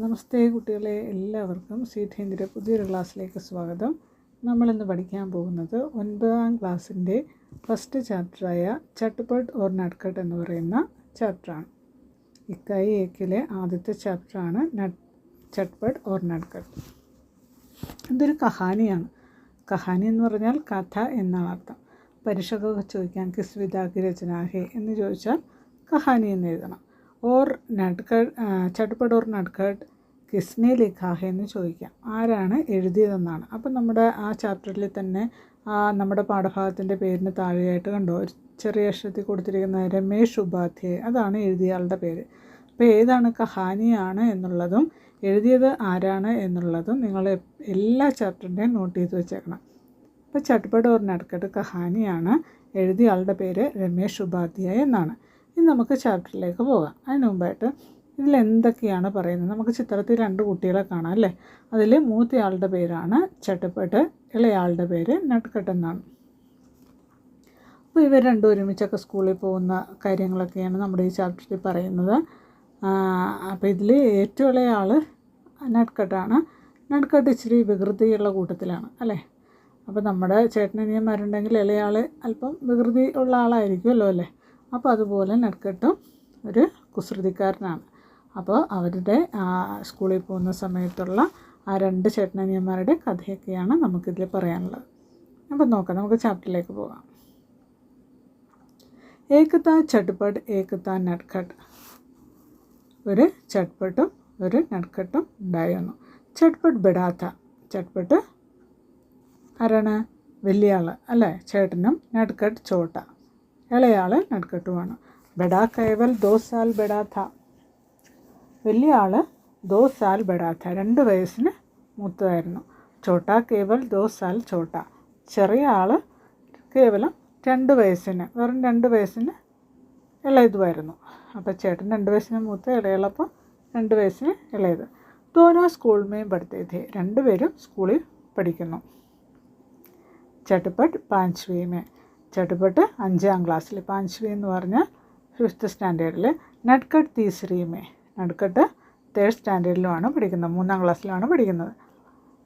നമസ്തേ കുട്ടികളെ, എല്ലാവർക്കും സീറ്റ് ഹിന്ദിയുടെ പുതിയൊരു ക്ലാസ്സിലേക്ക് സ്വാഗതം. നമ്മളിന്ന് പഠിക്കാൻ പോകുന്നത് 9ാം ക്ലാസ്സിൻ്റെ ഫസ്റ്റ് ചാപ്റ്ററായ ചട്ട്പട്ട് ഓർ നട്ട്കട്ട് എന്ന് പറയുന്ന ചാപ്റ്ററാണ്. ഇക്കായി ഏക്കിലെ ആദ്യത്തെ ചാപ്റ്ററാണ് ചട്ട്പട്ട് ഓർ നട്ട്കട്ട്. ഇതൊരു കഹാനിയാണ്. കഹാനി എന്ന് പറഞ്ഞാൽ കഥ എന്നാണ് അർത്ഥം. പരീക്ഷക്കൊക്കെ ചോദിക്കാം കിസ് വിധാക്കി രചനാഹേ എന്ന് ചോദിച്ചാൽ കഹാനി എന്ന് എഴുതണം. ഓർ നട്ട്കട്ട് ചട്ട്പട്ട് ഓർ നട്ട്കട്ട് കിസ്നെ ലിഖാഹെ എന്ന് ചോദിക്കാം, ആരാണ് എഴുതിയതെന്നാണ്. അപ്പം നമ്മുടെ ആ ചാപ്റ്ററിൽ തന്നെ നമ്മുടെ പാഠഭാഗത്തിൻ്റെ പേരിന് താഴെയായിട്ട് കണ്ടോ ഒരു ചെറിയ അക്ഷരത്തിൽ കൊടുത്തിരിക്കുന്ന രമേഷ് ഉപാധ്യായ, അതാണ് എഴുതിയ ആളുടെ പേര്. അപ്പോൾ ഏതാണ് കഹാനിയാണ് എന്നുള്ളതും എഴുതിയത് ആരാണ് എന്നുള്ളതും നിങ്ങൾ എല്ലാ ചാപ്റ്ററിൻ്റെയും നോട്ട് ചെയ്ത് വെച്ചേക്കണം. അപ്പോൾ ചട്ട്പട്ട് ഓർ നട്ട്കട്ട് കഹാനിയാണ്, എഴുതിയ ആളുടെ പേര് രമേഷ് ഉപാധ്യായ എന്നാണ്. ഇനി നമുക്ക് ചാപ്റ്ററിലേക്ക് പോകാം. അതിന് മുമ്പായിട്ട് ഇതിലെന്തൊക്കെയാണ് പറയുന്നത്, നമുക്ക് ചിത്രത്തിൽ 2 കുട്ടികളെ കാണാം അല്ലേ. അതിൽ മൂത്തയാളുടെ പേരാണ് ചട്ട്പട്ട്, ഇളയാളുടെ പേര് നട്ട്കട്ട് എന്നാണ്. അപ്പോൾ ഇവർ രണ്ടും ഒരുമിച്ചൊക്കെ സ്കൂളിൽ പോകുന്ന കാര്യങ്ങളൊക്കെയാണ് നമ്മുടെ ഈ ചാപ്റ്ററിൽ പറയുന്നത്. അപ്പോൾ ഇതിൽ ഏറ്റവും ഇളയ ആൾ നട്ട്കട്ടാണ്. നട്ട്കട്ട് ഇച്ചിരി വികൃതിയുള്ള കൂട്ടത്തിലാണ് അല്ലേ. അപ്പോൾ നമ്മുടെ ചേട്ടനനിയന്മാരുണ്ടെങ്കിൽ ഇളയാൾ അല്പം വികൃതി ഉള്ള ആളായിരിക്കുമല്ലോ അല്ലേ. അപ്പോൾ അതുപോലെ നട്ട്കട്ടും ഒരു കുസൃതിക്കാരനാണ്. അപ്പോൾ അവരുടെ സ്കൂളിൽ പോകുന്ന സമയത്തുള്ള ആ 2 ചേട്ടനനിയന്മാരുടെ കഥയൊക്കെയാണ് നമുക്കിതിൽ പറയാനുള്ളത്. അപ്പോൾ നോക്കാം, നമുക്ക് ചാപ്റ്ററിലേക്ക് പോകാം. ഏകത ചട്ട്പട്ട് ഏകത നട്ട്കട്ട്. ഒരു ചട്ട്പട്ടും ഒരു നട്ട്കട്ടും ഉണ്ടായിരുന്നു. ചട്ട്പട്ട് ബെടാത്ത, ചട്ട്പട്ട് ആരാണ്, വലിയ ആൾ അല്ലേ, ചേട്ടനും. നട്ട്കട്ട് ചോട്ട, ഇളയാൾ നട്ട്കട്ടുമാണ്. ബെടാ കേവൽ 2 സാൽ ബെടാ ഥ, വലിയ ആൾ 2 സാൽ ബെടാ ഥ, 2 വയസ്സിന് മൂത്തതായിരുന്നു. ചോട്ട കേവൽ 2 സാൽ ചോട്ട, ചെറിയ ആൾ കേവലം 2 വയസ്സിന്, വെറും 2 വയസ്സിന് ഇളയതുമായിരുന്നു. അപ്പോൾ ചേട്ടൻ 2 വയസ്സിന് മൂത്ത, ഇളയാളപ്പോൾ 2 വയസ്സിന് ഇളയത്. ദോനോ സ്കൂളിമേയും പഠിത്തേ, 2 പേരും സ്കൂളിൽ പഠിക്കുന്നു. ചട്ട്പട്ട് 5वीं में, ചട്ട്പട്ട് 5ാം ക്ലാസ്സിൽ, 5वीं എന്ന് പറഞ്ഞാൽ 5th സ്റ്റാൻഡേർഡിൽ. നട്ട്കട്ട് 3री में, നട്ട്കട്ട് 3rd സ്റ്റാൻഡേർഡിലുമാണ് പഠിക്കുന്നത്, 3ാം ക്ലാസ്സിലാണ് പഠിക്കുന്നത്.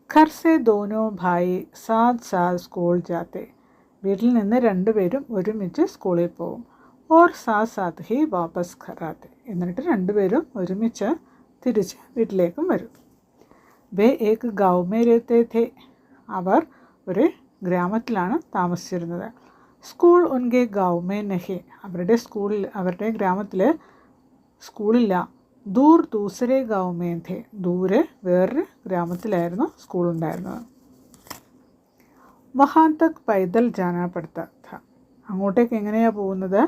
ഘർ സെ ദോനോ ഭായി 7 സാൽ സ്കൂൾ ജാത്തെ, വീട്ടിൽ നിന്ന് 2 പേരും ഒരുമിച്ച് സ്കൂളിൽ പോകും. ഓർ 7 സാത്ത് ഹി വാപ്പസ് ഘർ ആത്തെ, എന്നിട്ട് 2 പേരും ഒരുമിച്ച് തിരിച്ച് വീട്ടിലേക്കും വരും. വേ ഏക് ഗാവ് മേ രഹത്തെ ഥേ, അവർ ഒരു ഗ്രാമത്തിലാണ് താമസിച്ചിരുന്നത്. സ്കൂൾ ഉൻകെ ഗാവ് മേ നഹി, അവരുടെ ഗ്രാമത്തിൽ സ്കൂളില്ല. ദൂർ ദൂസരെ ഗാവ് മേ ഥേ, ദൂരെ വേറൊരു ഗ്രാമത്തിലായിരുന്നു സ്കൂളുണ്ടായിരുന്നത്. വഹാൻ തക് പൈദൽ ജാനാ പഡ്താ ഥ, അങ്ങോട്ടേക്ക് എങ്ങനെയാണ് പോകുന്നത്,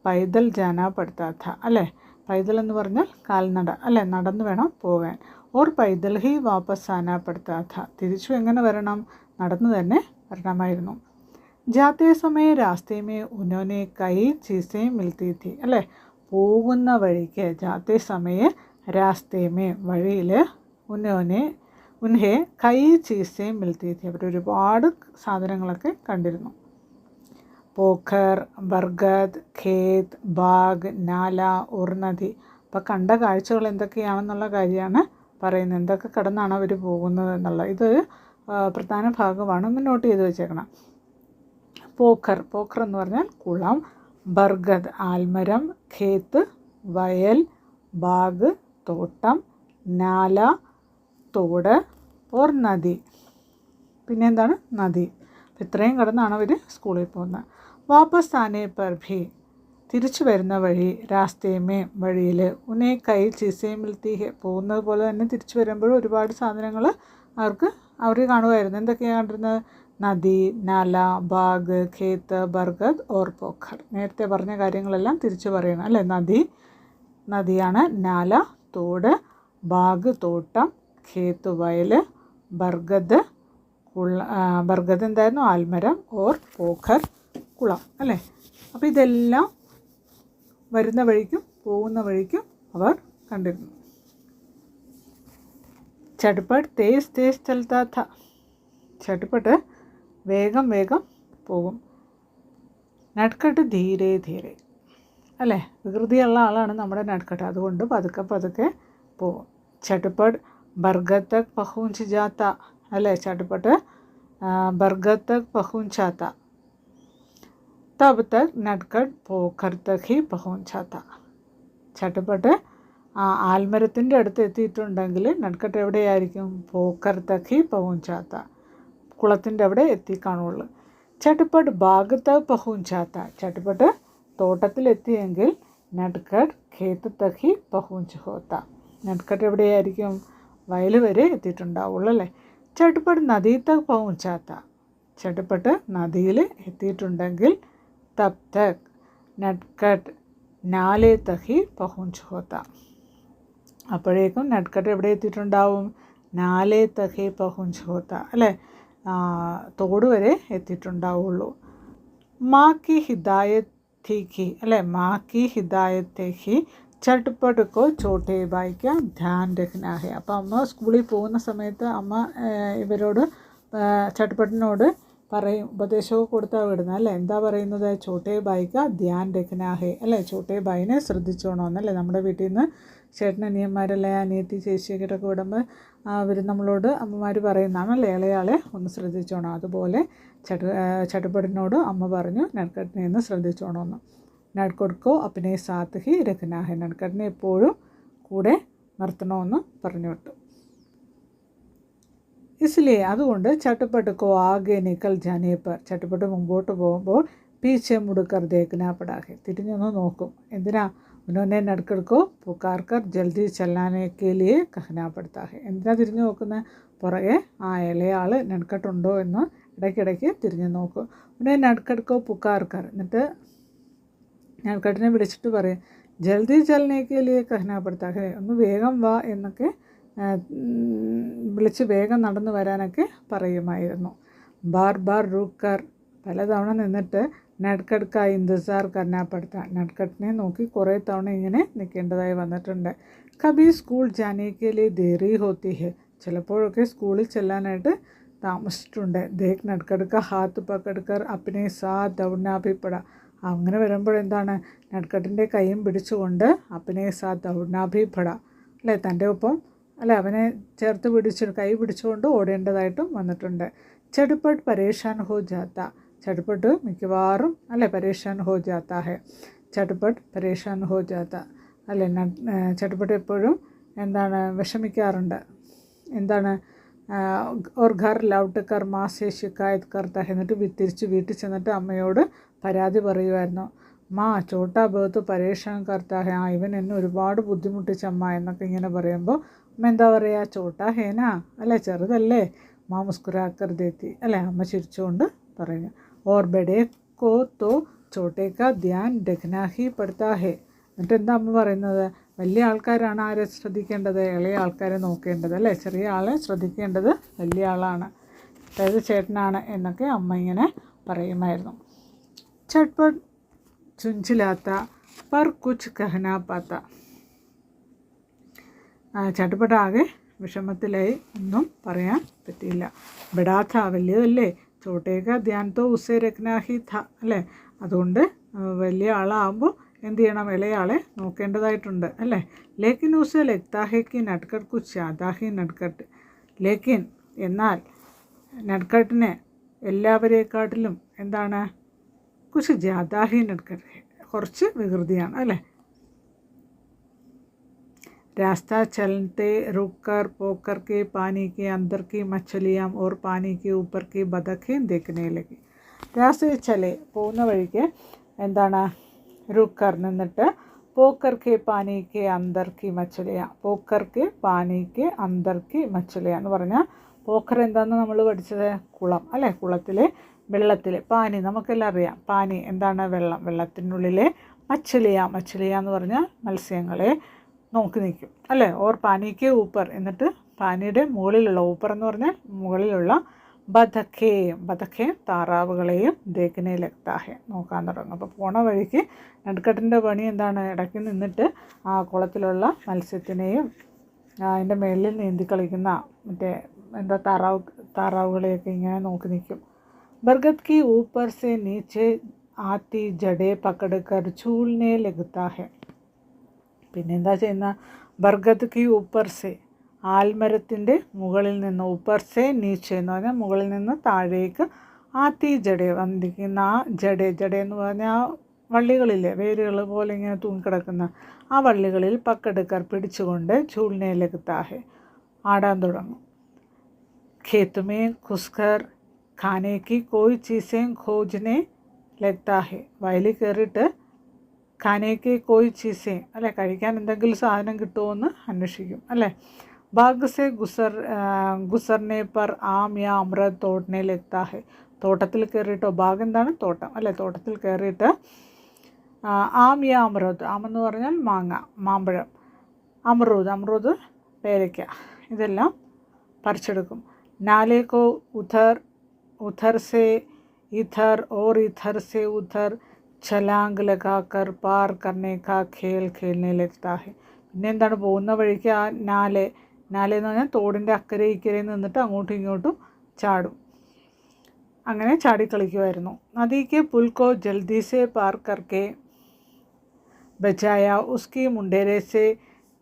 പൈദൽ ജാനാ പഡ്താ ഥ അല്ലേ. പൈദൽ എന്ന് പറഞ്ഞാൽ കാൽനട അല്ലേ, നടന്നു വേണം പോകാൻ. ഓർ പൈദൽ ഹി വാപ്പസ് ആനാ പഡ്താ ഥ, തിരിച്ചു എങ്ങനെ വരണം, നടന്നു തന്നെ വരണമായിരുന്നു. ജാത്തേ സമയ രാസ്തേമേ ഉന്നോനെ കൈ ചീസേ മിൽത്തി ഥി അല്ലേ, പോകുന്ന വഴിക്ക് ജാത്തേ സമയ രാസ്തേമേ വഴിയിൽ ഉൻഹെ കൈ ചീസേ മിൽത്തി ഥി, അവർ ഒരുപാട് സാധനങ്ങളൊക്കെ കണ്ടിരുന്നു. പോഖർ, ബർഗദ്, ഖേത്ത്, ബാഗ്, നാല, ഓർ നദി. അപ്പോൾ കണ്ട കാഴ്ചകൾ എന്തൊക്കെയാണെന്നുള്ള കാര്യമാണ് പറയുന്നത്, എന്തൊക്കെ കടന്നാണ് അവർ പോകുന്നത് എന്നുള്ള. ഇത് പ്രധാന ഭാഗമാണ്, ഒന്ന് നോട്ട് ചെയ്ത് വെച്ചേക്കണം. പോഖർ, പോഖർ എന്ന് പറഞ്ഞാൽ കുളം. ബർഗദ് ആൽമരം. ഖേത്ത് വയൽ. ബാഗ് തോട്ടം. നാല തോട്. ഓർ നദി, പിന്നെ എന്താണ്, നദി. ഇത്രയും കടന്നാണ് അവർ സ്കൂളിൽ പോകുന്നത്. വാപ്പസ് ആനെ പർ ഭി, തിരിച്ചു വരുന്ന വഴി. രാസ്തേമേ വഴിയിൽ. ഉനേ കൈ ചീസേ മിൽത്തി ഹെ, പോകുന്നത് പോലെ തന്നെ തിരിച്ചു വരുമ്പോഴും ഒരുപാട് സാധനങ്ങൾ അവർ കാണുമായിരുന്നു. എന്തൊക്കെയാണ് കണ്ടിരുന്നത്, നദി, നാല, ബാഗ്, ഖേത്ത്, ബർഗദ് ഓർ പോഖർ. നേരത്തെ പറഞ്ഞ കാര്യങ്ങളെല്ലാം തിരിച്ചു പറയണം അല്ലേ. നദിയാണ്, നാല തോട്, ബാഗ് തോട്ടം, ഖേത്ത് വയൽ, ബർഗദ് എന്തായിരുന്നു, ആൽമരം, ഓർ പോഖർ കുളം അല്ലേ. അപ്പോൾ ഇതെല്ലാം വരുന്ന വഴിക്കും പോകുന്ന വഴിക്കും അവർ കണ്ടിരുന്നു. ചട്ട്പട്ട് തേസ് തേസ് ചലത്താ ഥ, ചട്ട്പട്ട് വേഗം വേഗം പോകും. നട്ട്കട്ട് ധീരെ ധീരെ അല്ലേ, വികൃതിയുള്ള ആളാണ് നമ്മുടെ നട്ട്കട്ട്, അതുകൊണ്ട് പതുക്കെ പതുക്കെ പോകും. चटपट बरगद तक पहुंच जाता, अल्ले चटपट बरगद तक पहुंचाता, तब तक नटखट पोखर तक ही पहुंचाता. ചട്ടപ്പട്ട് ആൽമരത്തിൻ്റെ അടുത്ത് എത്തിയിട്ടുണ്ടെങ്കിൽ നട്കട്ട് എവിടെയായിരിക്കും? പോക്കർ തഖി പഹുഞ്ചാത്ത, കുളത്തിൻ്റെ അവിടെ എത്തിക്കാണുള്ളൂ. ചട്ടപ്പട്ട് ഭാഗത്ത് പഹുഞ്ചാത്ത, ചട്ടപ്പട്ട് തോട്ടത്തിലെത്തിയെങ്കിൽ നട്കട്ട് ഖേത്ത് തഖി പഹുഞ്ച് ഹോത്ത, നട്കട്ട് എവിടെയായിരിക്കും? വയൽ വരെ എത്തിയിട്ടുണ്ടാവുള്ളൂ അല്ലേ. ചട്ടപ്പട്ട് നദി തക് പഹുഞ്ചാത്ത, ചട്ടപ്പട്ട് നദിയിൽ എത്തിയിട്ടുണ്ടെങ്കിൽ തബ് തക് നട്കട്ട് നാലേ തഹി പഹുഞ്ച് ഹോത്ത, അപ്പോഴേക്കും നട്കട്ട് എവിടെ എത്തിയിട്ടുണ്ടാവും? നാലേ തഹി പഹുഞ്ച് ഹോത്ത അല്ലേ, തോട് വരെ എത്തിയിട്ടുണ്ടാവുള്ളൂ. മാ കി ഹിദായത്ത് थी अल्ले माँ की हिदायत थी ചട്ട്പട്ട് കോ ചോട്ടേ ഭായിക്ക് ധ്യാൻ രഖ്നാ ഹെ. അപ്പോൾ അമ്മ സ്കൂളിൽ പോകുന്ന സമയത്ത് അമ്മ ഇവരോട് ചട്ട്പട്ടിനോട് പറയും, ഉപദേശമൊക്കെ കൊടുത്താണ് വിടുന്നത് അല്ലേ. എന്താ പറയുന്നത്? ചോട്ടേ ഭായിക്ക് ധ്യാൻ രഖ്നാ ഹെ അല്ലേ, ചോട്ടേ ഭായിനെ ശ്രദ്ധിച്ചോണമെന്നല്ലേ. നമ്മുടെ വീട്ടിൽ നിന്ന് ചേട്ടനനിയന്മാരല്ലേ, അനിയത്തി ചേച്ചിയൊക്കെ വിടുമ്പോൾ അവർ നമ്മളോട് അമ്മമാർ പറയുന്നതാണല്ലേ, ഇളയാളെ ഒന്ന് ശ്രദ്ധിച്ചോണം. അതുപോലെ ചട്ട്പട്ടിനോട് അമ്മ പറഞ്ഞു നട്കട്ടിനെ ഒന്ന് ശ്രദ്ധിച്ചോണമെന്ന്. നട്കട്കോ അപ്നെ സാത്ത് ഹി രഖ്നാ ഹെ, നട്കട്ടിനെ എപ്പോഴും കൂടെ നിർത്തണമെന്ന് പറഞ്ഞു വിട്ടു. इसलिए അതുകൊണ്ട് ചട്ടപ്പട്ട് ആകെ നിക്കൽ ജാനെ പർ, ചട്ടപ്പട്ട് മുമ്പോട്ട് പോകുമ്പോൾ പീച്ചെ മുടുക്കർ ദേഖ്നാ പടാ ഹെ, തിരിഞ്ഞൊന്ന് നോക്കും. എന്തിനാ? ഉन्होंने नटखट को पुकार कर जल्दी चलाने के लिए कहना पड़ता है. എന്തിനാ തിരിഞ്ഞു നോക്കുന്നത്? പുറകെ ഇളയാൾ നട്കട്ടുണ്ടോ എന്ന് ഇടയ്ക്കിടയ്ക്ക് തിരിഞ്ഞു നോക്കും. പിന്നെ നട്കട്ട് കോ പുക്കാർ കർ, എന്നിട്ട് നട്കട്ടിനെ വിളിച്ചിട്ട് പറയും ജൽദി ചലനേക്ക് ലിയെ കഹ്നാ പड़ता है, ഒന്ന് വേഗം വാ എന്നൊക്കെ വിളിച്ച് വേഗം നടന്നു വരാനൊക്കെ പറയുമായിരുന്നു. ബാർ ബാർ റുക്കർ, പലതവണ നിന്നിട്ട് നട്കട്ട് കാ ഇന്തസാർ കർനാ പड़ता, നട്കട്ടിനെ നോക്കി കുറേ തവണ ഇങ്ങനെ നിൽക്കേണ്ടതായി വന്നിട്ടുണ്ട്. കബി സ്കൂൾ ജാനേക്ക് ലിയെ ദേരി ഹോത്തി ഹെ, ചിലപ്പോഴൊക്കെ സ്കൂളിൽ ചെല്ലാനായിട്ട് താമസിച്ചിട്ടുണ്ട്. ദേഖ് നട്കട്ട് കാ ഹാത്ത് പക്കഡ്കർ അപ്നെ സാത്ത് ദൗഡ്നാ ഭി പടാ, അങ്ങനെ വരുമ്പോഴെന്താണ്? നട്കട്ടിൻ്റെ കൈയും പിടിച്ചുകൊണ്ട് അപ്നെ സാത്ത് ദൗഡ്നാ ഭി പടാ അല്ലേ, തൻ്റെ ഒപ്പം അല്ലെ അവനെ ചേർത്ത് കൈ പിടിച്ചുകൊണ്ട് ഓടേണ്ടതായിട്ടും വന്നിട്ടുണ്ട്. ചട്ട്പട്ട് പരേഷാൻ ഹോ ജാത്ത, ചട്ട്പട്ട് മിക്കവാറും അല്ലെ പരേഷാൻ ഹോ ജാത്ത ഹെ, ചട്ട്പട്ട് പരേഷാൻ ഹോ ജാത്ത അല്ലെ, ചട്ട്പട്ട് എപ്പോഴും എന്താണ്? വിഷമിക്കാറുണ്ട്. എന്താണ്? ഓർ ഘർ ലൗട്ട് കർ മാ സെ ശിക്കായത്ത് കർത്ത, എന്നിട്ട് തിരിച്ച് വീട്ടിൽ ചെന്നിട്ട് അമ്മയോട് പരാതി പറയുമായിരുന്നു. മാ ചോട്ടാ ബഹുത്ത് പരേഷാൻ കർത്ത ഹെ, ഇവൻ എന്നെ ഒരുപാട് ബുദ്ധിമുട്ടിച്ചമ്മ എന്നൊക്കെ ഇങ്ങനെ പറയുമ്പോൾ അമ്മ എന്താ പറയുക? ചോട്ടാ ഹേനാ അല്ലേ, ചെറുതല്ലേ. മാ മുസ്കുരാക്കർ ദേത്തി അല്ലേ, അമ്മ ചിരിച്ചുകൊണ്ട് പറഞ്ഞു. ഓർ ബഡേ കോ തോ ചോട്ടേക്കാ ധ്യാൻ രഖ്നാ ഹി പड़ता है, എന്നിട്ട് എന്താ അമ്മ പറയുന്നത്? വലിയ ആൾക്കാരാണ് ആരെ ശ്രദ്ധിക്കേണ്ടത്? ഇളയ ആൾക്കാരെ നോക്കേണ്ടത് അല്ലേ, ചെറിയ ആളെ ശ്രദ്ധിക്കേണ്ടത് വലിയ ആളാണ്, അതായത് ചേട്ടനാണ് എന്നൊക്കെ അമ്മ ഇങ്ങനെ പറയുമായിരുന്നു. ചട്ട്പട്ട് ചുഞ്ചിലാത്ത പർ കുച്ച് കഹനാ പാത്ത, ചട്ട്പട്ടാകെ വിഷമത്തിലായി, ഒന്നും പറയാൻ പറ്റിയില്ല. ബഡാഥ വലിയതല്ലേ, ചോട്ടേക്ക ധ്യാൻ തോ ഉസേ രഖ്നാ ഹി ഥ അല്ലേ, അതുകൊണ്ട് വലിയ ആളാകുമ്പോൾ എന്ത് ചെയ്യണം? ഇളയാളെ നോക്കേണ്ടതായിട്ടുണ്ട് അല്ലേ. ലേക്കിൻ ഉസേ ലഗ്താ ഹെ കി നട്കട്ട് കുച്ച് ജ്യാദാ ഹി നട്കട്ട്, ലേക്കിൻ എന്നാൽ നട്കട്ടിന് എല്ലാവരെക്കാട്ടിലും എന്താണ്? കുച്ച് ജ്യാദാ ഹി നട്കട്ട്, കുറച്ച് വികൃതിയാണ് അല്ലേ. रास्ता चलते रुक कर पोकर के पानी के अंदर की मछलियाँ और पानी के ऊपर की बतखें देखने लगी. രാസ്തയിൽ ചലെ, പോകുന്ന വഴിക്ക് എന്താണ്? റുക്കർ നിന്നിട്ട് പോക്കർ കെ പാനി കെ അന്തർ കി മച്ചലിയ, പോക്കർ കെ പാനി കെ അന്തർ കി മച്ചലിയ എന്ന് പറഞ്ഞാൽ പോക്കർ എന്താണെന്ന് നമ്മൾ പഠിച്ചത്? കുളം അല്ലേ, കുളത്തിലെ വെള്ളത്തിലെ പാനി നമുക്കെല്ലാം അറിയാം. പാനി എന്താണ്? വെള്ളം, വെള്ളത്തിനുള്ളിലെ മച്ചലിയ, മച്ചലിയ എന്ന് പറഞ്ഞാൽ മത്സ്യങ്ങളെ നോക്കി നിൽക്കും അല്ലേ. ഓർ പാനിക്ക് ഊപ്പർ, എന്നിട്ട് പാനിയുടെ മുകളിലുള്ള, ഊപ്പർ എന്ന് പറഞ്ഞാൽ മുകളിലുള്ള, ബതഖേയും താറാവുകളെയും ദേഖ്നെ ലഗ്താ ഹെ, നോക്കാൻ തുടങ്ങും. അപ്പോൾ പോണ വഴിക്ക് നട്കട്ടിൻ്റെ പണി എന്താണ്? ഇടയ്ക്ക് നിന്നിട്ട് ആ കുളത്തിലുള്ള മത്സ്യത്തിനെയും അതിൻ്റെ മേളിൽ നീന്തി കളിക്കുന്ന മറ്റേ എന്താ താറാവുകളെയൊക്കെ ഇങ്ങനെ നോക്കി നിൽക്കും. ബർഗത് കി ഊപ്പർ സെ നീച്ചെ ആത്തി ജഡേ പക്കട് കർ ഝൂൽനെ ലഗ്താ ഹെ, പിന്നെന്താ ചെയ്യുന്ന? ബർഗത് കി ഊപ്പർ സെ, ആൽമരത്തിൻ്റെ മുകളിൽ നിന്ന്, ഊപ്പർസെ നീച്ചെ എന്ന് പറഞ്ഞാൽ മുകളിൽ നിന്ന് താഴേക്ക്, ആത്തി ജഡെ വന്നിരിക്കുന്ന ആ ജഡ എന്ന് പറഞ്ഞാൽ ആ വള്ളികളില്ലേ, വേരുകൾ പോലെ ഇങ്ങനെ തൂങ്ങിക്കിടക്കുന്ന ആ വള്ളികളിൽ പക്കെടുക്കർ പിടിച്ചുകൊണ്ട് ചൂളിനെ ലഗത്താഹെ ആടാൻ തുടങ്ങും. ഖേത്തുമേ ഖുസ്കർ ഖാനേക്ക് കോയി ചീസേം ഖോജനെ ലഗത്താഹെ, വയലിൽ കയറിയിട്ട് ഖാനേക്ക് കോയി ചീസേം അല്ലേ, കഴിക്കാൻ എന്തെങ്കിലും സാധനം കിട്ടുമോ അന്വേഷിക്കും അല്ലേ. ബാഗ് സെ ഗുസർനെ പർ ആം യാ അമൃത് തോടനെ ലഗത്താഹെ, തോട്ടത്തിൽ കയറിയിട്ടോ, ബാഗ് എന്താണ് തോട്ടം അല്ലേ, തോട്ടത്തിൽ കയറിയിട്ട് ആം യാ അമൃത്, ആമെന്ന് പറഞ്ഞാൽ മാങ്ങ, മാമ്പഴം, അമൃത് പേരയ്ക്ക, ഇതെല്ലാം പറിച്ചെടുക്കും. നാലേക്കോ ഉധർ സെ ഇധർ ഓർ ഇധർ സെ ഉധർ ഛലാങ് ലഗാക്കർ പാർ കർനെ കാ ഖേൽ ഖേൽനെ ലഗ്താ ഹെ. പിന്നെ എന്താണ്, പോകുന്ന വഴിക്ക് ആ നാലെ എന്ന് പറഞ്ഞാൽ തോടിൻ്റെ അക്കരെ ഇക്കരെ നിന്നിട്ട് അങ്ങോട്ടും ഇങ്ങോട്ടും ചാടും. അങ്ങനെ ചാടിക്കളിക്കുമായിരുന്നു. നദിക്ക് പുൽക്കോ ജൽദി സെ പാർ കർക്കെ ബച്ചായ ഉസ്കി മുണ്ടേരെ സെ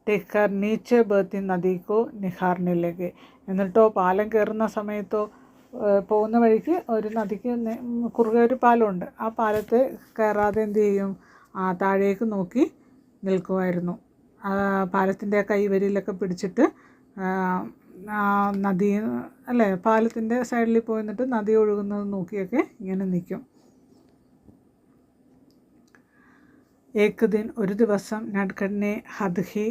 ടെക്കർ നീച്ചെ ബത്തി നദിക്കോ നിഹാർനെ ലഗെ. എന്നിട്ടോ പാലം കയറുന്ന സമയത്തോ പോകുന്ന വഴിക്ക് ഒരു നദിക്ക് കുറുകെ ഒരു പാലമുണ്ട്, ആ പാലത്തെ കയറാതെ എന്ത് ചെയ്യും, താഴേക്ക് നോക്കി നിൽക്കുമായിരുന്നു. പാലത്തിൻ്റെ കൈവരിയിലൊക്കെ പിടിച്ചിട്ട് നദി അല്ലേ, പാലത്തിൻ്റെ സൈഡിൽ പോയി നിന്നിട്ട് നദി ഒഴുകുന്നത് നോക്കിയൊക്കെ ഇങ്ങനെ നിൽക്കും. ഏക് ദിൻ, ഒരു ദിവസം, നട്കഡ്നെ ഹദ്ഹി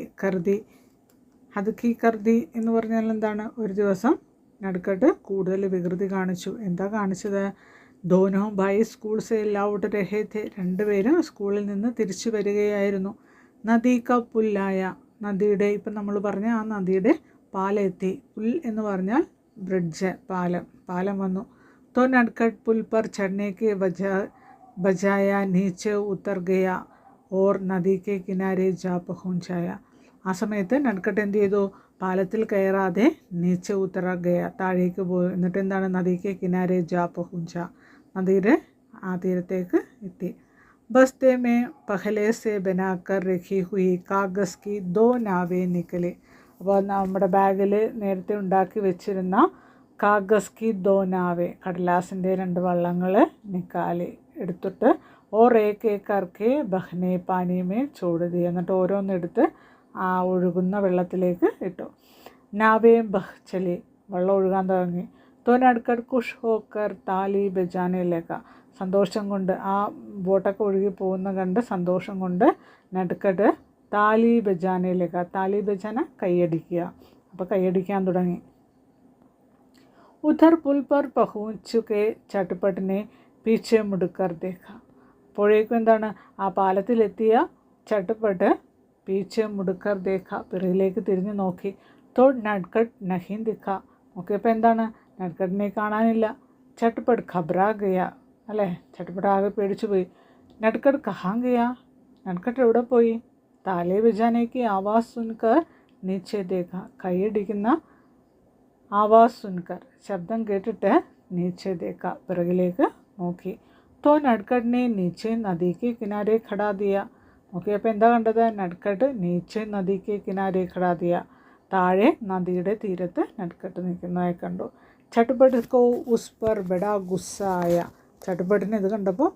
കർദി എന്ന് പറഞ്ഞാൽ എന്താണ്, ഒരു ദിവസം നട്കഡ് കൂടുതൽ വികൃതി കാണിച്ചു. എന്താ കാണിച്ചത്, ദോനോ ഭായി സ്കൂൾ സെ ലൗട്ട് രഹേ തെ, രണ്ടുപേരും സ്കൂളിൽ നിന്ന് തിരിച്ചു വരികയായിരുന്നു. നദി ക പുല്ലായ, നദിയുടെ, ഇപ്പം നമ്മൾ പറഞ്ഞ ആ നദിയുടെ പാലെത്തി. പുൽ എന്ന് പറഞ്ഞാൽ ബ്രിഡ്ജ്, പാലം വന്നു. തോ നട്കഡ് പുൽ പർ ചढ़ने ബജായ നീച്ചെ ഉത്തർ ഗയ ഓർ നദി കെ കിനാരെ ജാ പഹുഞ്ചായ. ആ സമയത്ത് നട്കഡ് എന്ത് ചെയ്തു, പാലത്തിൽ കയറാതെ നീച്ചെ ഉത്തർ ഗയ, താഴേക്ക് പോയി. എന്നിട്ട് എന്താണ്, നദിക്ക് കിനാരെ ജാ പഹുഞ്ച, നദിയുടെ ആ തീരത്തേക്ക് എത്തി. ബസ്തേ മേ പഹലെ സെ ബനാക്കർ രഖി ഹുയി കാഗസ് കി ദോ നാവേ നിക്കലെ. അപ്പോൾ നമ്മുടെ ബാഗിൽ നേരത്തെ ഉണ്ടാക്കി വെച്ചിരുന്ന കാഗസ് കി ദോ നാവേ, കടലാസിൻ്റെ 2 വള്ളങ്ങൾ നിക്കാലെ എടുത്തിട്ട്, or Ek Karke ബഹ്നെ pani may ചോട് Diya, എന്നിട്ട് ഓരോന്നെടുത്ത് ആ ഒഴുകുന്ന വെള്ളത്തിലേക്ക് ഇട്ടു. നാവേ ബഹ് ചലി, വെള്ളം ഒഴുകാൻ തുടങ്ങി. തോ നട്കഡ് ഖുഷ് ഹോക്കർ താലി ബജാനെ ലഗ, സന്തോഷം കൊണ്ട്, ആ ബോട്ടൊക്കെ ഒഴുകി പോകുന്ന കണ്ട് സന്തോഷം കൊണ്ട് നട്കഡ് താലി ബജാനെ ലഗ, താലി ബജാന കൈയടിക്കുക, അപ്പോൾ കൈയടിക്കാൻ തുടങ്ങി. ഉധർ പുൽ പർ പഹുഞ്ചുകെ ചട്ട്പട്ടിനെ പീച്ചെ മുടുക്കർ ദേഖ, അപ്പോഴേക്കും എന്താണ്, ആ പാലത്തിലെത്തിയ ചട്ട്പട്ട് പീച്ചെ മുടുക്കർ ദേഖ, പിറകിലേക്ക് തിരിഞ്ഞു നോക്കി. തോ നട്കഡ് നഹീൻ ദിഖ, നോക്കിയപ്പോൾ എന്താണ്, നട്കഡിനെ കാണാനില്ല. ചട്ട്പട്ട് ഖബ്രാ ഗയ അല്ലേ, ചട്ട്പട്ട് ആകെ പേടിച്ചു പോയി. നട്കഡ് കഹാൻ ഗയ, നട്കഡ് എവിടെ പോയി. താലേ ബജാനേക്ക് ആവാസ് സുൻകർ നീച്ചെ ദേഖ, കൈയടിക്കുന്ന ആവാസ് സുൻകർ, ശബ്ദം കേട്ടിട്ട് നീച്ചെ ദേഖ, പിറകിലേക്ക് നോക്കി. തോ നട്കഡിനെ നീച്ചെ നദിക്ക് കിനാരെ ഖടാ ദിയ, നോക്കിയപ്പോൾ എന്താ കണ്ടത്, നട്കഡ് നീച്ചെ നദിക്ക് കിനാരെ ഖടാ ദിയ, താഴെ നദിയുടെ തീരത്ത് നട്കഡ് നിൽക്കുന്നതായി കണ്ടു. ചട്ട്പട്ട് കോ ഉസ് പർ ബഡാ ഗുസ്സായ, ചട്ട്പട്ടിന് ഇത് കണ്ടപ്പോൾ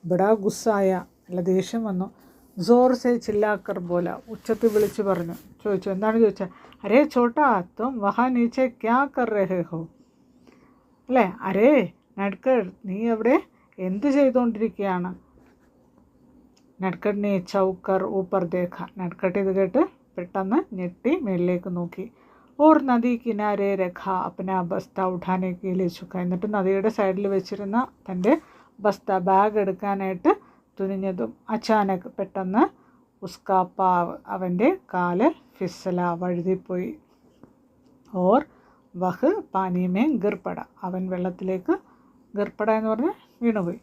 ബഡാ ഗുസ്സായ, നല്ല ദേഷ്യം വന്നു. ജോർ സെ ചില്ലാക്കർ ബോല, ഉച്ചത്തിൽ വിളിച്ച് പറഞ്ഞു, ചോദിച്ചു, എന്താണ് ചോദിച്ചാൽ, അരേ ചോട്ടാ തും വഹാ നീച്ചെ ക്യാ കർ രഹേ ഹോ, അല്ലേ, അരേ നട്കഡ് നീ അവിടെ എന്ത് ചെയ്തുകൊണ്ടിരിക്കുകയാണ്. നട്കഡിനെ ചൗക്കർ ഊപ്പർ ദേഖ, നട്കഡ് ഇത് കേട്ട് പെട്ടെന്ന് ഞെട്ടി മേളിലേക്ക് നോക്കി. ഓർ നദി കിനാരെ രഖ അപ്പന ബസ്ത ഉഠാനെ കീലി ചുക്ക, എന്നിട്ട് നദിയുടെ സൈഡിൽ വെച്ചിരുന്ന തൻ്റെ ബസ്ത, ബാഗ് എടുക്കാനായിട്ട് തുനിഞ്ഞതും, അച്ചാനക് പെട്ടെന്ന് ഉസ്കാ പാവ്, അവൻ്റെ കാല് ഫിസല വഴുതിപ്പോയി. ഓർ വഹ് പാനിമേ ഗിർപട, അവൻ വെള്ളത്തിലേക്ക്, ഗിർപട എന്ന് പറഞ്ഞാൽ വീണുപോയി.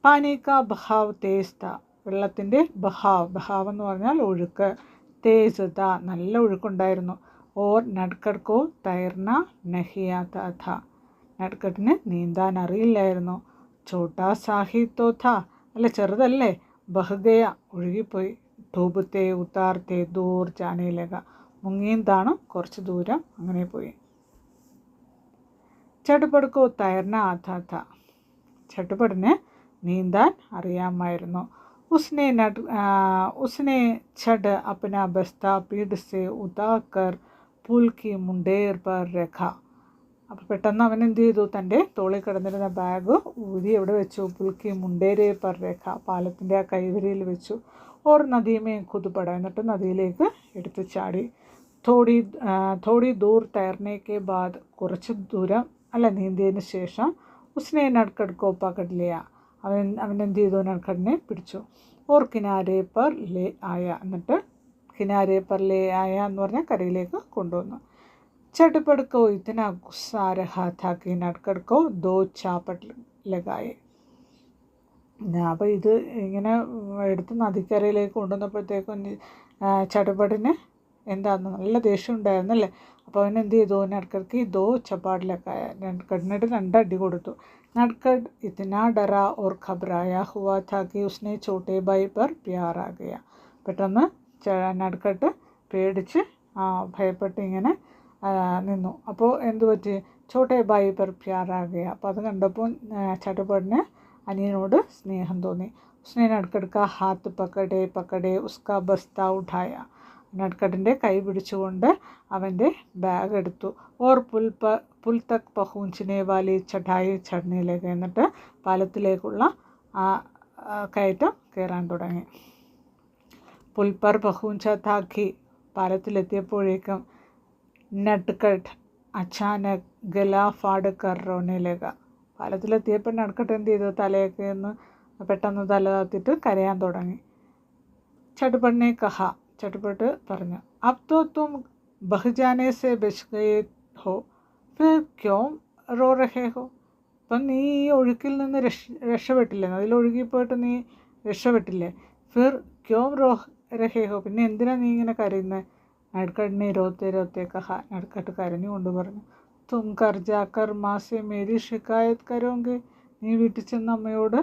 പാനി കാ ബഹാവ് തേസ് ത, വെള്ളത്തിൻ്റെ ബഹാവ് എന്ന് പറഞ്ഞാൽ ഒഴുക്ക്, തേസ് ത നല്ല ഒഴുക്കുണ്ടായിരുന്നു. ഓർ നട്കഡ് കോ തൈർന നഹിയാത്ത ഥ, നട്കഡിന് നീന്താൻ അറിയില്ലായിരുന്നു. ചോട്ടാ സാഹി തോ ഥ, അല്ല ചെറുതല്ലേ, ബഹ്ഗയ ഒഴുകിപ്പോയി. ധൂപത്തെ ഉത്താർത്തെ ദൂർ ജാനെ ലഗ, മുങ്ങിയും താണും കുറച്ച് ദൂരം അങ്ങനെ പോയി. ചട്ടുപടുക്കോ തൈർന ആഥാത്ത. ചട്ടുപടിന് നീന്താൻ അറിയാമായിരുന്നു. उसने छड़ अपना बस्ता पीठ से उतार पुल की मुंडेर पर रखा. അപ്പോൾ പെട്ടെന്ന് അവൻ എന്ത് ചെയ്തു, തൻ്റെ തോളിൽ കിടന്നിരുന്ന ബാഗ് ഊരി എവിടെ വെച്ചു? പുൽക്കി മുണ്ടേരെ പർ രേഖ, പാലത്തിൻ്റെ ആ കൈവരിയിൽ വെച്ചു. ഓർ നദിയമേ കുതുപട, എന്നിട്ട് നദിയിലേക്ക് എടുത്ത് ചാടി. തോടി ദൂർ തൈർനേക്കെ ബാദ്, കുറച്ച് ദൂരം നീന്തിയതിന് ശേഷം ഉസ്നെ നട്കട് കോ പകട് ലിയ, അവൻ എന്ത് ചെയ്തു? നട്കടിനെ പിടിച്ചു. ഓർ കിനാരെ പർ ലേ ആയ, എന്നിട്ട് കിനാരെ പർ ലേ ആയ എന്ന് പറഞ്ഞാൽ കരയിലേക്ക് കൊണ്ടുവന്നു. ചട്ടുപട് കോ ഇത്തന ഗുസ്സാ രഹാ താ കി നട്കട് കോ ദോ ചാപ്പട്ട് ലഗായെ. അപ്പോൾ ഇത് ഇങ്ങനെ എടുത്ത് നദിക്കരയിലേക്ക് കൊണ്ടുവന്നപ്പോഴത്തേക്കും ചട്ടുപടിന് എന്താന്ന് നല്ല ദേഷ്യം ഉണ്ടായിരുന്നല്ലേ. അപ്പോൾ അവൻ എന്ത് ചെയ്തു? നട്കട്ക്ക് ദോ ചപ്പാട്ടിലൊക്കെ നട്കടിനായിട്ട് 2 അടി കൊടുത്തു. नटखट इतना डरा और घबराया हुआ था कि उसने छोटे भाई पर प्यार आ गया. പെട്ടെന്ന് നട്കട്ട് പേടിച്ച് ഭയപ്പെട്ട് ഇങ്ങനെ നിന്നു. അപ്പോൾ എന്തു പറ്റി? ചോട്ടെ ഭായി പർ പ്യാർ ആ ഗയ. അപ്പോൾ അത് കണ്ടപ്പോൾ ചട്ടുപടിന് അനിയനോട് സ്നേഹം തോന്നി. ഉസ്നെ നട്കട് കാ ഹാത്ത് പക്കടെ ഉസ്കാ ബസ്ത ഉഠായ. നട്കട്ടിൻ്റെ കൈ പിടിച്ചുകൊണ്ട് അവൻ്റെ ബാഗ് എടുത്തു. ഓർ പുൽ തക് പഹൂഞ്ചിനെ വാലി ചടായി ചടനയിലേക്ക്, എന്നിട്ട് പാലത്തിലേക്കുള്ള ആ കയറ്റം കയറാൻ തുടങ്ങി. പുൽ പർ പഹൂഞ്ച താക്കി, പാലത്തിലെത്തിയപ്പോഴേക്കും നട്കട്ട് അച്ചാനക് ഗലാ ഫാട് കർ റോനയിലേക്ക. പാലത്തിലെത്തിയപ്പോൾ നട്കട്ട് എന്ത് ചെയ്തു? തലയൊക്കെ ഒന്ന് പെട്ടെന്ന് തല താത്തിട്ട് കരയാൻ തുടങ്ങി. ചട്ടുപടിനെ കഹ, ചട്ടുപട്ട് പറഞ്ഞു, അബ് തോ തും ബഹ് ജാനെ സെ ബച്ച് ഗയേ ഹോ ഫിർ ക്യോം റോ രഹേ ഹോ. അപ്പം നീ ഈ ഒഴുക്കിൽ നിന്ന് രക്ഷപ്പെട്ടില്ലേ, അതിലൊഴുകിപ്പോയിട്ട് നീ രക്ഷപ്പെട്ടില്ലേ. ഫിർ ക്യോം റോ രഹേ ഹോ, പിന്നെ എന്തിനാ നീ ഇങ്ങനെ കരയുന്നത്? നട്കട്ടിനെ രോത്തെ കഹ, നട്കട്ട് കരഞ്ഞുകൊണ്ട് പറഞ്ഞു, തും കർ ജാക്കർ മാസെ മേരി ഷിക്കായത്ത് കരോങ്കെ. നീ വീട്ടിൽ ചെന്ന് അമ്മയോട്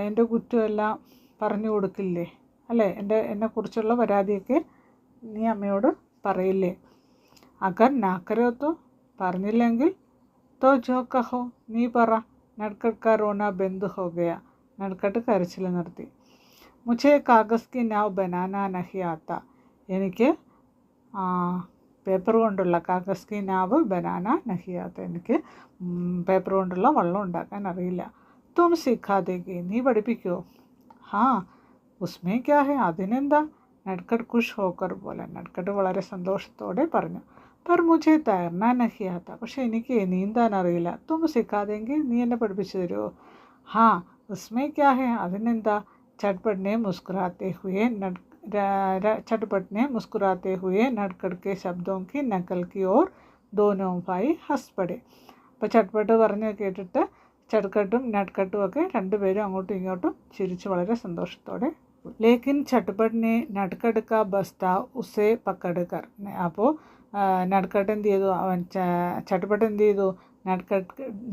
എൻ്റെ കുറ്റമെല്ലാം പറഞ്ഞു കൊടുക്കില്ലേ, അല്ലേ? എന്നെക്കുറിച്ചുള്ള പരാതിയൊക്കെ നീ അമ്മയോട് പറയില്ലേ? അഗർ നാക്കരോത്തോ, പറഞ്ഞില്ലെങ്കിൽ തോ ജോ കഹോ, നീ പറ. നട്കട്ട് കാ റോന ബന്ദ് ഹോ ഗയ, നട്കട്ട് കരച്ചിൽ നിർത്തി. മുझे കാഗസ് കി നാവ് ബനാന നഹി ആത്ത, എനിക്ക് പേപ്പർ കൊണ്ടുള്ള കാഗസ് കി നാവ് ബനാന നഹി ആത്ത, എനിക്ക് പേപ്പർ കൊണ്ടുള്ള വള്ളം ഉണ്ടാക്കാൻ അറിയില്ല. തും സിഖാദേഗി, നീ പഠിപ്പിക്കുമോ? ഹാ ഉസ്മേ ക്യാ ഹെ, അതിനെന്താ? നട്കട്ട് ഖുഷ് ഹോക്കർ പോലെ, നട്കട്ട് വളരെ സന്തോഷത്തോടെ പറഞ്ഞു. പർ മുझे തൈർന നഹി ആത്ത, പക്ഷെ എനിക്ക് നീന്താൻ അറിയില്ല. തും സിഖാതെങ്കിൽ, നീ എന്നെ പഠിപ്പിച്ചു തരുമോ? ഹാ ഉസ്മേ ക്യാ ഹെ, അതിനെന്താ? ചട്പട്ടിനെ മുസ്കുരാത്തെ ഹുए നട്കട്ട് के शब्दों की नकल की और दोनों भाई हंस पड़े. അപ്പോൾ ചട്പട്ട് പറഞ്ഞ് കേട്ടിട്ട് ചട്കട്ടും നട്കട്ടും ഒക്കെ രണ്ടുപേരും അങ്ങോട്ടും ഇങ്ങോട്ടും ചിരിച്ച് വളരെ സന്തോഷത്തോടെ. ലേക്കിൻ ചട്പട്ടിനെ നട്കട്ട് കാ ബസ്ത ഉസേ പക്കട് കർ. അപ്പോൾ നട്കട്ട് എന്ത് ചെയ്തു? ചട്പട്ട് എന്ത് ചെയ്തു?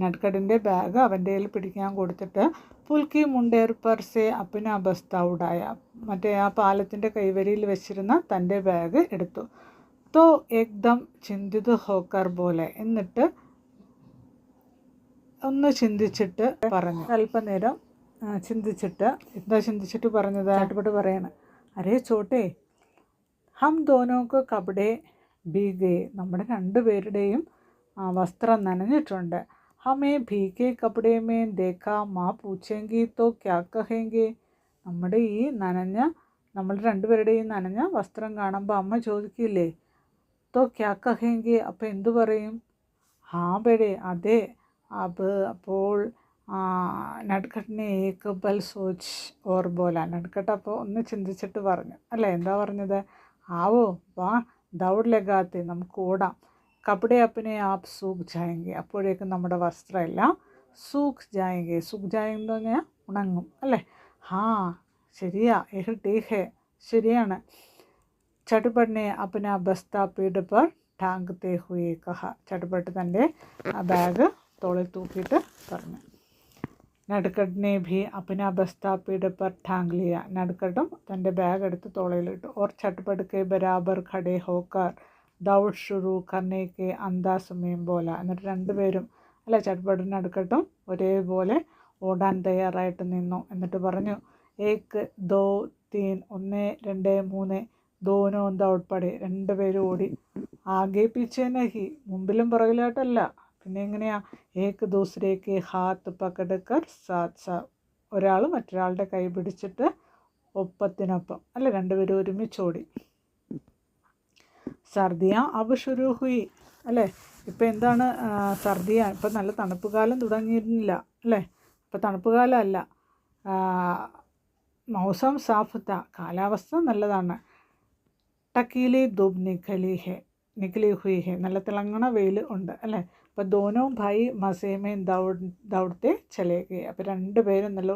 നട്കട്ടിൻ്റെ ബാഗ് അവൻ്റെ കയ്യിൽ പിടിക്കാൻ കൊടുത്തിട്ട് പുൽക്കി മുണ്ടേർ പർ സെ അപ്പിന ബസ്ത ഉടായ, മറ്റേ ആ പാലത്തിൻ്റെ കൈവരിയിൽ വെച്ചിരുന്ന തൻ്റെ ബാഗ് എടുത്തു. തോ ഏക്ദം ചിന്തിത് ഹോക്കർ പോലെ, എന്നിട്ട് ഒന്ന് ചിന്തിച്ചിട്ട് പറഞ്ഞു. അല്പനേരം ചിന്തിച്ചിട്ട്, എന്താ ചിന്തിച്ചിട്ട് പറഞ്ഞത്? ചട്പട്ട് പറയണം, അരേ ചോട്ടെ ഹം ദോനോക്ക് കപടെ ഭീഗേ, നമ്മുടെ 2 പേരുടെയും വസ്ത്രം നനഞ്ഞിട്ടുണ്ട്. ഹമേ ഭീഗേ കപടെ മേ ദേഖാ മാ പൂച്ചെങ്കി തോ ക്യാ കഹേങ്കെ. നമ്മുടെ ഈ നമ്മൾ 2 പേരുടെയും നനഞ്ഞ വസ്ത്രം കാണുമ്പോൾ അമ്മ ചോദിക്കില്ലേ, തോ ക്യാ കഹേങ്കെ, അപ്പോൾ എന്തു പറയും? ഹാ ബേടെ, അതെ. അപ്പോൾ നട്കട്ടിനെ ഏക് ബൽ സോച്ച് ഓർ ബോല, നട്കട്ട് അപ്പോൾ ഒന്ന് ചിന്തിച്ചിട്ട് പറഞ്ഞു, അല്ലേ? എന്താ പറഞ്ഞത്? ആവോ വാ ദൗഡ് ലഗാത്തെ, നമുക്ക് ഓടാം. കപടെ അപ്പനെ ആപ്പ് സൂഖ് ജായെങ്കെ, അപ്പോഴേക്കും നമ്മുടെ വസ്ത്രം എല്ലാം സൂഖ് ജായെങ്കെ. സൂഖ് ജായെന്ന് പറഞ്ഞാൽ ഉണങ്ങും, അല്ലേ? ഹാ ശരിയാ, ഏഹ് ടേക്ക് ഹേ, ശരിയാണ്. ചട്പട്ടിനെ അപ്പന ബസ്ത പീഡ് പർ ടാങ്കത്തെ ഹുയെ കഹ, ചട്പട്ട് തൻ്റെ ബാഗ് തോളിൽ തൂക്കിയിട്ട് പറഞ്ഞു. നടുക്കട്ടിനെ ഭി അപ്പന ബസ്ത പീഠ പർ ഠാങ് ലിയ. നടുക്കട്ടും തൻ്റെ ബാഗ് എടുത്ത് തോളയിലിട്ടു. ഓർ ചട്പട് കെ ബരാബർ ഖഡേ ഹോക്കർ ദൗഡ് ഷുറു കർണേ കെ അന്ദാസ് മേ ബോല. എന്നിട്ട് രണ്ടുപേരും അല്ലെ ചട്പടും നടുക്കട്ടും ഒരേപോലെ ഓടാൻ തയ്യാറായിട്ട് നിന്നു. എന്നിട്ട് പറഞ്ഞു, ഏക്ക് ദോ തീൻ, 1 2 3, ദോനോ ദൗഡ് പടേ, രണ്ടുപേരും ഓടി. ആകെ പീച്ചേ നഹി, മുമ്പിലും പുറകിലായിട്ടല്ല, പിന്നെ എങ്ങനെയാ, ഏക്ക് ദൂസരേക്ക് ഹാത്ത് പക്കട് കർ സാത്ത് സാത്ത്, ഒരാൾ മറ്റൊരാളുടെ കൈ പിടിച്ചിട്ട് ഒപ്പത്തിനൊപ്പം അല്ലെ രണ്ടുപേരും ഒരുമിച്ചോടി. സർദിയ അബ് ഷുരു ഹുയി അല്ലേ, ഇപ്പം എന്താണ് സർദിയ, ഇപ്പം നല്ല തണുപ്പ് കാലം തുടങ്ങിയിരുന്നില്ല അല്ലേ, ഇപ്പം തണുപ്പ് കാലമല്ല, മൗസം സാഫുത്ത, കാലാവസ്ഥ നല്ലതാണ്. ടക്കീലി ദുബ് നിക്കലി ഹുയി ഹെ, നല്ല തിളങ്ങണ വെയിൽ ഉണ്ട് അല്ലേ. അപ്പോൾ ദോനോ ഭായി മസേമേൻ ദൗഡത്തെ ചലേക്ക്, അപ്പോൾ രണ്ടുപേരും നല്ല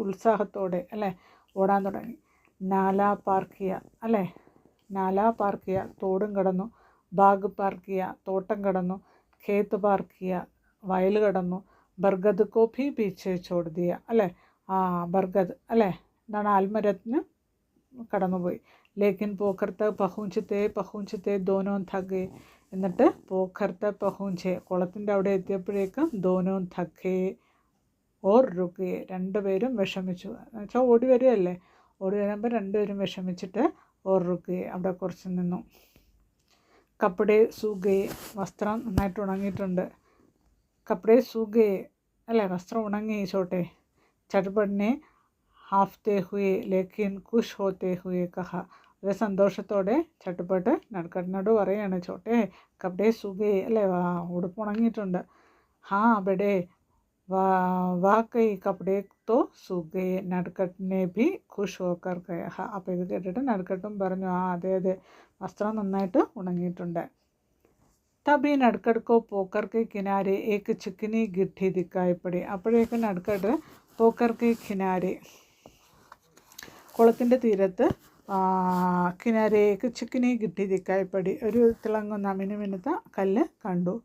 ഉത്സാഹത്തോടെ അല്ലേ ഓടാൻ തുടങ്ങി. നാലാ പാർക്കിയ അല്ലേ, നാലാ പാർക്കിയ, തോടും കടന്നു. ബാഗ് പാർക്കിയ, തോട്ടം കടന്നു. ഖേത്ത് പാർക്കിയ, വയൽ കടന്നു. ബർഗദ് കോഫി പീച്ചെ ചോദ്യ അല്ലേ, ബർഗദ് അല്ലേ, എന്താണ് ആൽമരത്തിന് കടന്നുപോയി. ലേക്കിൻ പോഖർത്ത് പഹൂഞ്ചത്തെ ദോനോ തഗേ, എന്നിട്ട് പോഖർത്ത് പഹൂഞ്ചെ, കുളത്തിൻ്റെ അവിടെ എത്തിയപ്പോഴേക്കും ദോനോ തഗേ ഓർ റുക്കേ, രണ്ടുപേരും വിഷമിച്ചു. എന്നുവെച്ചാൽ ഓടി വരികയല്ലേ, ഓടി വരുമ്പോൾ രണ്ടുപേരും വിഷമിച്ചിട്ട് ഓർ റുക്കേ, അവിടെ കുറച്ച് നിന്നു. കപ്പടെ സൂഗേ, വസ്ത്രം നന്നായിട്ട് ഉണങ്ങിയിട്ടുണ്ട്. കപ്പടെ സൂഗേ അല്ലേ, വസ്ത്രം ഉണങ്ങി ചോട്ടെ. ചട്പടിനെ ഹാഫ്തേ ഹുയെ ലേക്കിൻ ഖുഷ് ഹോത്തേ ഹുയെ കഹ, ഒരു സന്തോഷത്തോടെ ചട്ടുപട്ട് നടുക്കട്ടിനോട് പറയാണ്, ചോട്ടെ കപ്പടെ സൂഗേ അല്ലേ, ഉടുപ്പ് ഉണങ്ങിയിട്ടുണ്ട്. ഹാ ബെഡേ വാക്കൈ കപ്പടെ തോ സൂഗേ നടുക്കട്ടിനെ ഭി ഖുഷ് ഹോക്കർ കയ. അപ്പോൾ ഇത് കേട്ടിട്ട് നടുക്കട്ടും പറഞ്ഞു, അതെ അതെ, വസ്ത്രം നന്നായിട്ട് ഉണങ്ങിയിട്ടുണ്ട്. തബി നടുക്കടുക്കോ പോക്കർക്ക് കിനാരെ ഏക്ക് ചിക്കനി ഗിട്ടി ദിക്കായിപ്പടി, അപ്പോഴേക്കും നടുക്കട്ട് പോക്കർക്ക് കിനാരെ, കുളത്തിൻ്റെ തീരത്ത് കിനാരേക്ക് ചിക്കനി ഗിട്ടി ദിക്കായിപ്പടി, ഒരു തിളങ്ങുന്ന മിനുമിനുത്ത കല്ല് കണ്ടു.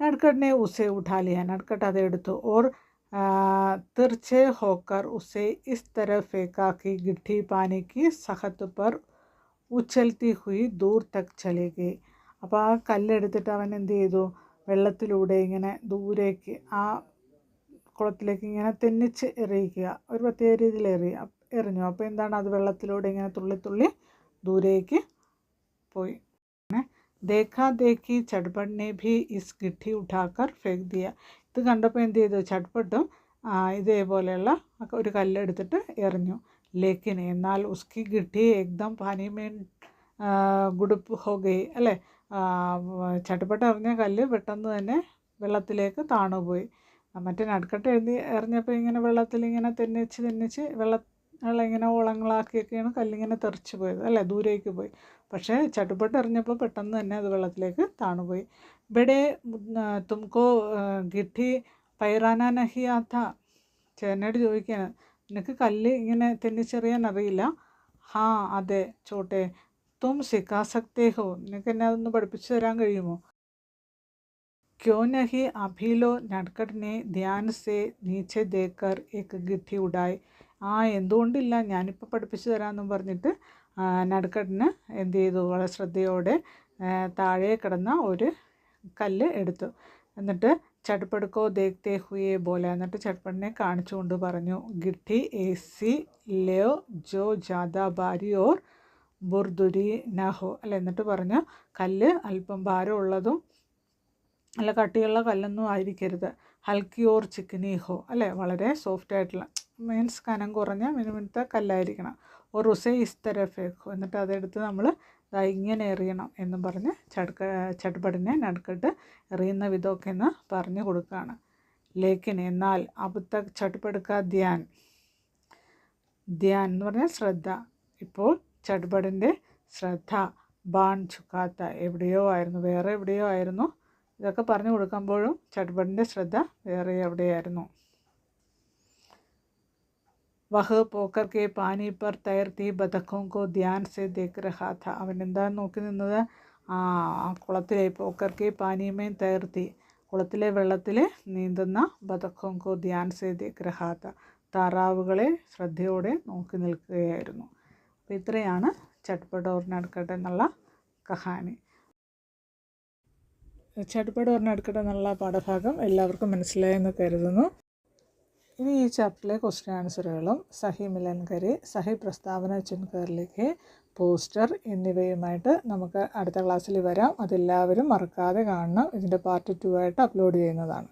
നടുക്കട്ടിനെ ഉസെ ഉഠാലിയ, നടുക്കട്ട് അതെടുത്തു. ഓർ തിർച്ചെ ഹോക്കർ ഉസെ ഇസ് തരഫ് ഫേക്കാ കി ഗിട്ടി പാനി കി സഹത്ത് പർ ഉച്ചൽത്തി ഹുയി ദൂർ തക് ചലേഗി. അപ്പോൾ ആ കല്ലെടുത്തിട്ട് അവൻ എന്ത് ചെയ്തു, വെള്ളത്തിലൂടെ ഇങ്ങനെ ദൂരേക്ക് ആ കുളത്തിലേക്ക് ഇങ്ങനെ തെന്നിച്ച് എറിയിക്കുക, ഒരു പ്രത്യേക രീതിയിൽ എറിഞ്ഞു. അപ്പോൾ എന്താണ്, അത് വെള്ളത്തിലൂടെ ഇങ്ങനെ തുള്ളി ദൂരേക്ക് പോയി. ദേഖാ ദേഖി ചട്പടിനെ ഭി ഇസ് ഗിട്ടി ഉഠാക്കർ ഫേക് ദിയ, ഇത് കണ്ടപ്പോൾ എന്ത് ചെയ്തു, ചട്പട്ടും ഇതേപോലെയുള്ള ഒരു കല്ലെടുത്തിട്ട് എറിഞ്ഞു. ലേക്കിൻ എന്നാൽ ഉസ്കി ഗിട്ടി ഏകദം പാനി മേൻ ഗുഡുപ്പ് ഹോ ഗയി അല്ലേ, ചട്പട്ട് എറിഞ്ഞ കല്ല് പെട്ടെന്ന് തന്നെ വെള്ളത്തിലേക്ക് താണുപോയി. മറ്റേ നടുക്കട്ട് എറിഞ്ഞപ്പോൾ ഇങ്ങനെ വെള്ളത്തിൽ ഇങ്ങനെ തെന്നിച്ച് വെള്ളം ഓളങ്ങളാക്കിയൊക്കെയാണ് കല്ലിങ്ങനെ തെറിച്ച് പോയത് അല്ലേ, ദൂരേക്ക് പോയി. പക്ഷേ ചട്ടുപട്ട് എറിഞ്ഞപ്പോൾ പെട്ടെന്ന് തന്നെ അത് വെള്ളത്തിലേക്ക് താണുപോയി. ഇവിടെ തുമക്കോ ഗിട്ടി പൈറാന നഹി ആത്ത, ചേട്ടനോട് ചോദിക്കുകയാണ്, നിനക്ക് കല്ല് ഇങ്ങനെ തെന്നിച്ചെറിയാൻ അറിയില്ല? ഹാ അതെ ചോട്ടെ, തും സിക്കാ സക്തേ ഹോ, നിനക്ക് എന്നെ അതൊന്ന് പഠിപ്പിച്ചു തരാൻ കഴിയുമോ? ക്യോ നഹി അഭിലോ നടുക്കട്ടിനെ ധ്യാൻ സേ നീച്ചെ ദേക്കർ ഏക്ക് ഗിട്ടി ഉടായി. എന്തുകൊണ്ടില്ല, ഞാനിപ്പോൾ പഠിപ്പിച്ചു തരാമെന്നും പറഞ്ഞിട്ട് നടുക്കട്ടിന് എന്ത് ചെയ്തു, വളരെ ശ്രദ്ധയോടെ താഴെ കിടന്ന ഒരു കല്ല് എടുത്തു. എന്നിട്ട് ചട്പടുക്കോ ദേഖ്തേ ഹുയെ ബോല, എന്നിട്ട് ചട്പടിനെ കാണിച്ചുകൊണ്ട് പറഞ്ഞു, ഗിട്ടി AC Leo Joe ജാദാ Barry or ബുർദുരി നഹോ അല്ലെ, എന്നിട്ട് പറഞ്ഞു, കല്ല് അല്പം ഭാരമുള്ളതും നല്ല കട്ടിയുള്ള കല്ലൊന്നും ആയിരിക്കരുത്. ഹൽക്കി ഓർ ചിക്കനി ഹോ അല്ലേ, വളരെ സോഫ്റ്റ് ആയിട്ടുള്ള, മീൻസ് കനം കുറഞ്ഞ മിനുമിനുത്ത കല്ലായിരിക്കണം. ഓർ ഉസേ ഇസ് തരഫ് ഹോ, എന്നിട്ട് അതെടുത്ത് നമ്മൾ ഇങ്ങനെ എറിയണം എന്നും പറഞ്ഞ് ചട്പടിനെ നടുക്കിട്ട് എറിയുന്ന വിധമൊക്കെ എന്ന് പറഞ്ഞു കൊടുക്കുകയാണ്. ലേക്കിൻ എന്നാൽ അബ് തക് ചട്പടുക്ക ധ്യാൻ എന്ന് പറഞ്ഞാൽ ശ്രദ്ധ, ഇപ്പോൾ ചട്പടിൻ്റെ ശ്രദ്ധ ബാൺ ചുക്കാത്ത വേറെ എവിടെയോ ആയിരുന്നു. ഇതൊക്കെ പറഞ്ഞു കൊടുക്കുമ്പോഴും ചട്പടിൻ്റെ ശ്രദ്ധ വേറെ എവിടെയായിരുന്നു. വഹ് പോക്കർ കെ പാനി പർ തൈർത്തി ബതഖോं को ധ്യാൻ സെ ദേഖ് രഹാ ഥ, അവൻ എന്താണ് നോക്കി നിന്നത്, കുളത്തിലെ പോക്കർ കെ പാനിമേൻ തൈർത്തി, കുളത്തിലെ വെള്ളത്തിൽ നീന്തുന്ന ബതഖോं को ध्यान से देख रहा था. താറാവുകളെ ശ്രദ്ധയോടെ നോക്കി നിൽക്കുകയായിരുന്നു. അപ്പോൾ ഇത്രയാണ് ചട്ട്പട്ട് ഓർ നട്കട്ട് എന്നുള്ള കഹാനി. ചട്ട്പട്ട് ഓർ നട്കട്ട് എന്നുള്ള പാഠഭാഗം എല്ലാവർക്കും മനസ്സിലായെന്ന് കരുതുന്നു. ഇനി ഈ ചാപ്റ്ററിലെ ക്വസ്റ്റ്യൻ ആൻസറുകളും സഹി മിലൻ കരെ, സഹി പ്രസ്താവന ചുൻകർ ലിഖെ, പോസ്റ്റർ എന്നിവയുമായിട്ട് നമുക്ക് അടുത്ത ക്ലാസ്സിൽ വരാം. അതെല്ലാവരും മറക്കാതെ കാണണം. ഇതിൻ്റെ പാർട്ട് 2 ആയിട്ട് അപ്ലോഡ് ചെയ്യുന്നതാണ്.